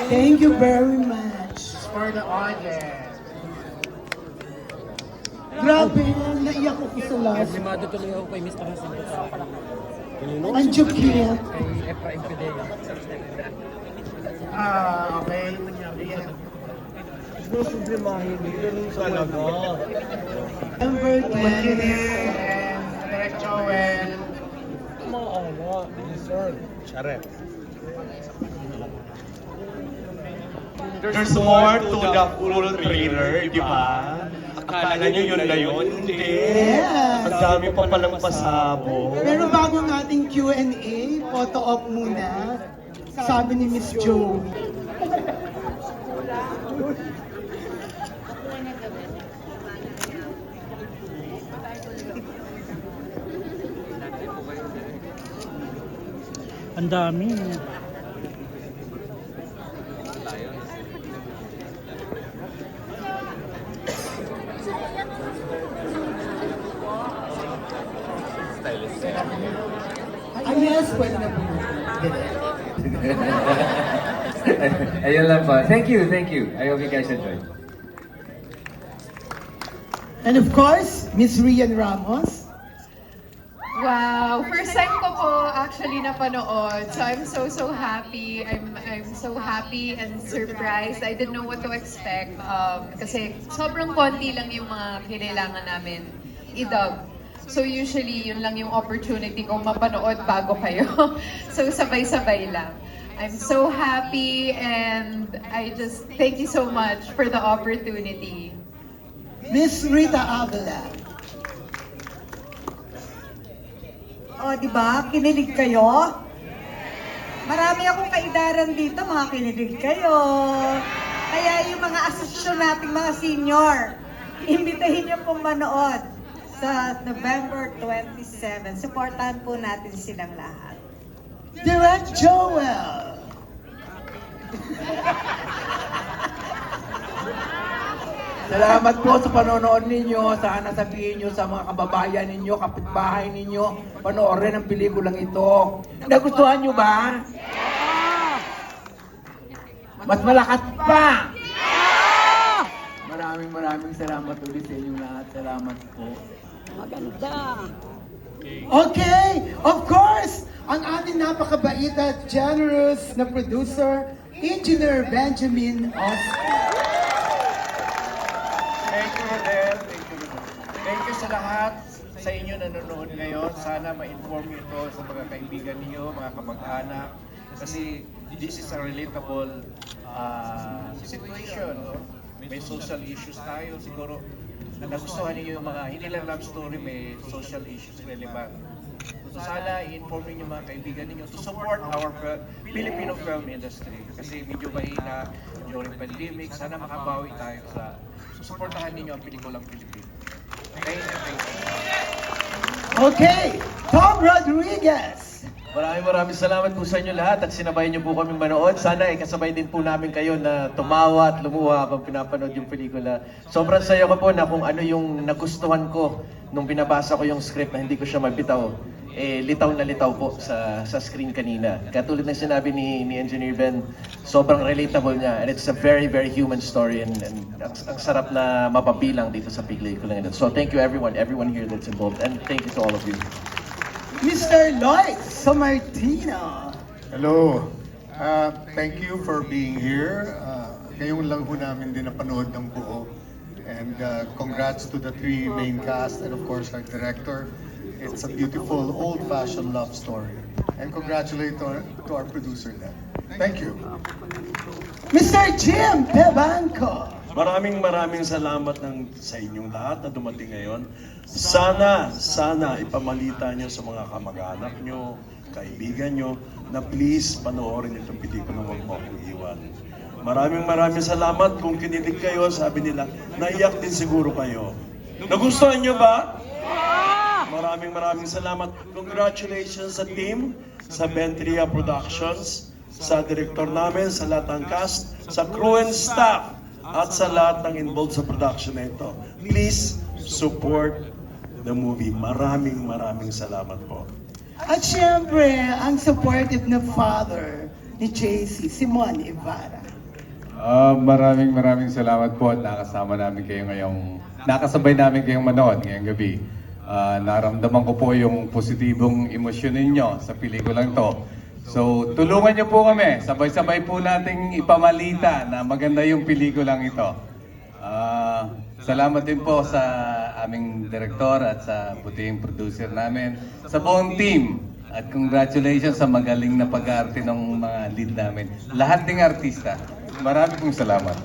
Thank you very much. For the audience. Grabe, naiyak ako sa last. Limado tuloy ako kay Mr. Hasan ko sa Ang cute. kay Efraim Fidel. Okay. Number 10. And Direct Joel. There's more to the full trailer, di ba? Akala nyo yun na yun? Hindi. Yes. Ang dami pa palang pasabo. Pero bago nating Q&A, photo op muna. Sabi ni Miss Joe. Ang dami. Yes, pwede na po. Ayun lang po. Thank you, thank you. I hope you guys enjoy. And of course, Miss Rian Ramos. Wow! First time ko po actually napanood. So I'm so happy. I'm so happy and surprised. I didn't know what to expect. Kasi sobrang konti lang yung mga kailangan namin i-dub. So usually, yun lang yung opportunity kong mapanood bago kayo. So sabay-sabay lang. I'm so happy and I just thank you so much for the opportunity. Miss Rita Avila. O, di ba? Kinilig kayo? Marami akong kaidaran dito, mga kinilig kayo. Kaya yung mga asosasyon nating mga senior, imbitahin niyo pong manood sa November 27. Supportahan po natin silang lahat. Direct Joel. Salamat po sa panonood ninyo. Sana sabihin nyo sa mga kababayan ninyo, kapitbahay ninyo, panoorin ang pelikulang ito. Nagustuhan nyo ba? Mas malakas pa! Maraming salamat ulit sa inyong lahat. Salamat po. Okay, of course, ang ating napakabait at generous na producer, Engineer Benjamin Oscar. Thank you, Rodel. Thank you sa lahat sa inyo nanonood ngayon. Sana ma-inform nyo ito sa mga kaibigan niyo, mga kamag-anak. Kasi this is a relatable situation. No? May social issues tayo. Siguro nagustuhan niyo yung mga, hindi lang love story, may social issues relevant. So sana i-inform niyo mga kaibigan niyo to support our Filipino film industry. Kasi medyo mahina during pandemic. Sana makabawi tayo sa suportahan ninyo ang pelikulang Pilipino. Thank you. Okay, Tom Rodriguez. Maraming salamat po sa inyo lahat at sinabay niyo po kami manood. Sana kasabay din po namin kayo na tumawa at lumuha habang pinapanood yung pelikula. Sobrang saya ko po na kung ano yung nagustuhan ko nung binabasa ko yung script na hindi ko siya mabitaw. Litaw na litaw po sa screen kanina. Katulad ng sinabi ni Engineer Ben, sobrang relatable niya and it's a very human story and ang sarap na mapabilang dito sa pelikula ngayon. So thank you everyone here that's involved and thank you to all of you. Mr. Lloyd Samartino. Hello. Thank you for being here. Ngayon lang ho namin din napanood ng buo. And congrats to the three main cast and of course our director. It's a beautiful old-fashioned love story. And congratulations to our producer then. Thank you. Mr. Jim Bebanco. Maraming salamat sa inyong lahat na dumating ngayon. Sana ipamalita niyo sa mga kamag-anak niyo, kaibigan niyo, na please panoorin itong pelikula, huwag mo akong iwan. Maraming salamat. Kung kinilig kayo, sabi nila, naiyak din siguro kayo. Nagustuhan niyo ba? Maraming salamat. Congratulations sa team, sa Bentria Productions, sa director namin, sa lahat ng cast, sa crew and staff, at sa lahat ng involved sa production na ito. Please support the movie. Maraming salamat po. At syempre, ang supportive na father ni JC, Simon Ibarra. Maraming salamat po at nakasabay namin kayong manood ngayong gabi. Naramdaman ko po yung positibong emosyon ninyo sa pelikulang to. So, tulungan niyo po kami. Sabay-sabay po nating ipamalita na maganda yung pelikulang ito. Salamat din po sa aming direktor at sa puting producer namin, sa buong team. At congratulations sa magaling na pag-aarte ng mga lead namin. Lahat ding artista. Maraming salamat.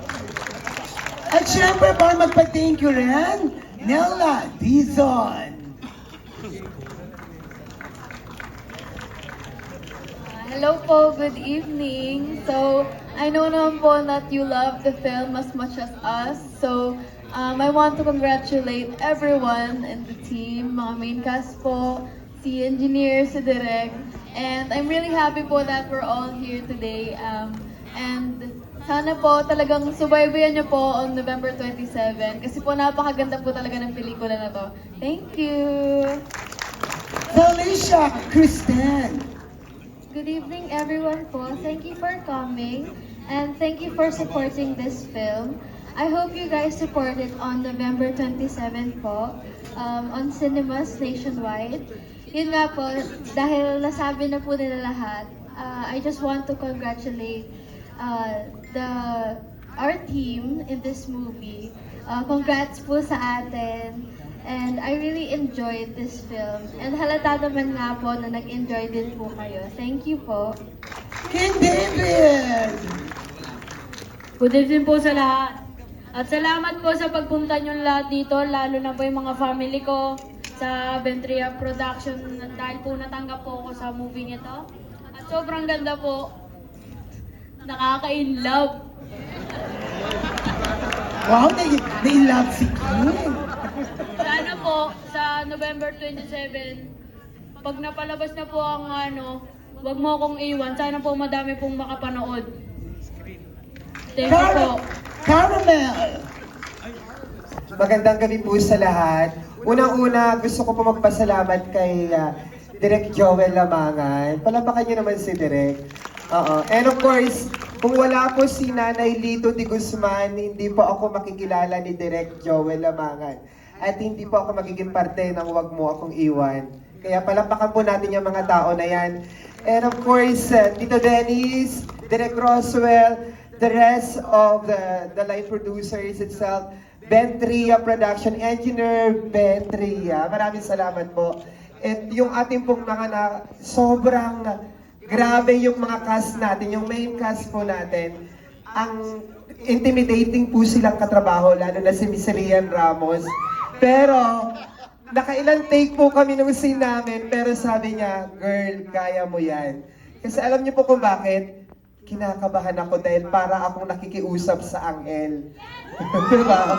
At syempre, para magpa-thank you rin, Nella Dizon. Hello po, good evening. So, I know naman po that you love the film as much as us. So, I want to congratulate everyone in the team, mga main cast po, si engineer, si direct. And I'm really happy po that we're all here today. And sana po talagang subaybayan niyo po on November 27 kasi po napakaganda po talaga ng pelikula na to. Thank you! Felicia Kristen. Good evening everyone po. Thank you for coming and thank you for supporting this film. I hope you guys support it on November 27 po on cinemas nationwide. Yun nga po, dahil nasabi na po nila lahat, I just want to congratulate our team in this movie. Congrats po sa atin. And I really enjoyed this film. And halata naman nga po na nag-enjoy din po kayo. Thank you po. King David! Good evening po sa lahat. At salamat po sa pagpunta nyo lahat dito, lalo na po yung mga family ko sa Ventria Production dahil po natanggap po ako sa movie nito. At sobrang ganda po. Nakaka-in-love. Wow, na-in-love si King. Sana po sa November 27, pag napalabas na po ang wag mo akong iwan. Sana po madami pong makapanood. Thank you po. Caramel! Magandang gabi po sa lahat. Unang-una, gusto ko po magpasalamat kay Direk Joel Lamangan. Palapakan niyo naman si Direk. And of course, kung wala po si Nanay Lito de Guzman, hindi po ako makikilala ni Direk Joel Lamangan. At hindi po ako magiging parte ng Wag Mo Akong Iwan. Kaya palapakan po natin yung mga tao na yan. And of course, Tito Dennis, Direk Roswell, the rest of the line producers itself, Ventria Production, Engineer Ventria. Maraming salamat po. At yung ating pong mga sobrang grabe yung mga cast natin, yung main cast po natin. Ang intimidating po silang katrabaho, lalo na si Miss Rian Ramos. Pero, nakailang take po kami nung scene namin, pero sabi niya, girl, kaya mo yan. Kasi alam niyo po kung bakit? Kinakabahan ako dahil para akong nakikiusap sa anghel. Diba?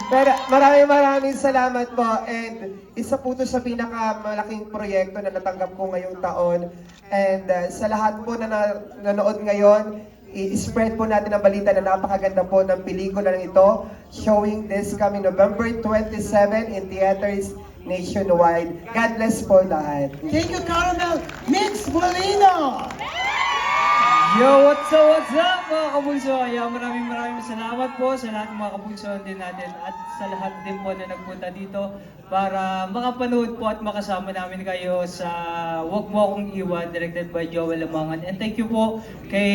Pero maraming salamat po. And isa po ito sa pinakamalaking proyekto na natanggap ko ngayong taon. And sa lahat po na nanood ngayon, i-spread po natin ang balita na napakaganda po ng pelikula ng ito. Showing this coming November 27 in theaters nationwide. God bless po lahat. Thank you, Caramel. Mix Molino! Yo, what's up mga kabunso? Maraming salamat po sa lahat ng mga kabunso din natin at sa lahat din po na nagpunta dito para makapanood po at makasama namin kayo sa Wag Mo Akong Iwan, directed by Joel Lamangan. And thank you po kay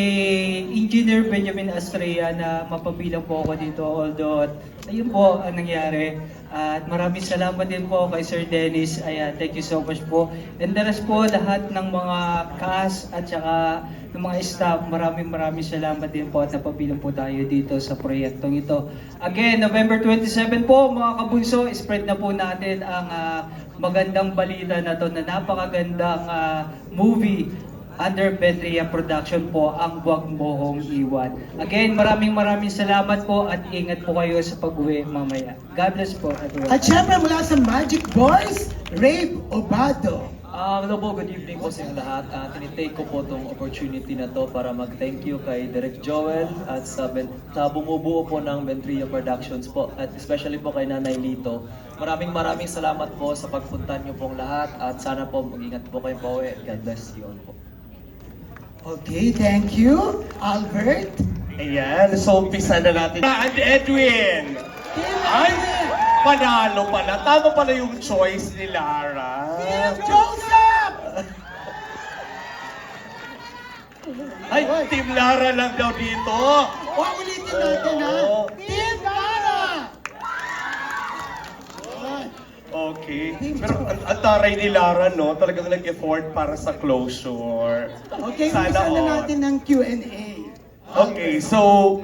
Engineer Benjamin Astrea na mapabilang po ako dito, although ayun po ang nangyari. At maraming salamat din po kay Sir Dennis. Ayan, thank you so much po. And the rest po, lahat ng mga cast at saka ng mga staff, maraming salamat din po at napabilang po tayo dito sa proyektong ito. Again, November 27 po, mga kabunso, spread na po natin ang magandang balita na to na napakagandang movie under Ventria Production po, ang Wag Mo Akong Iwan. Again, maraming salamat po at ingat po kayo sa pag-uwi mamaya. God bless po everyone. At syempre mula sa Magic Boys, Rave Obado. Hello po, good evening po sa inyo lahat. Tinitake ko po itong opportunity na to para mag-thank you kay Direk Joel at sa bumubuo po ng Ventria Productions po at especially po kay Nanay Lito. Maraming salamat po sa pagpunta niyo pong lahat at sana po mag-ingat po kayo po. God bless you all po. Okay, thank you, Albert. Ayan, so umpisa na natin. And Edwin! Ay, panalo pala. Tama pala yung choice ni Lara. Joseph! Ay, Team Lara lang daw dito. Ulitin natin ha. Team Lara! Okay. Pero ang taray ni Lara, no? Talagang nag-effort para sa closure. Okay, umpisa na natin ng Q&A. Okay, so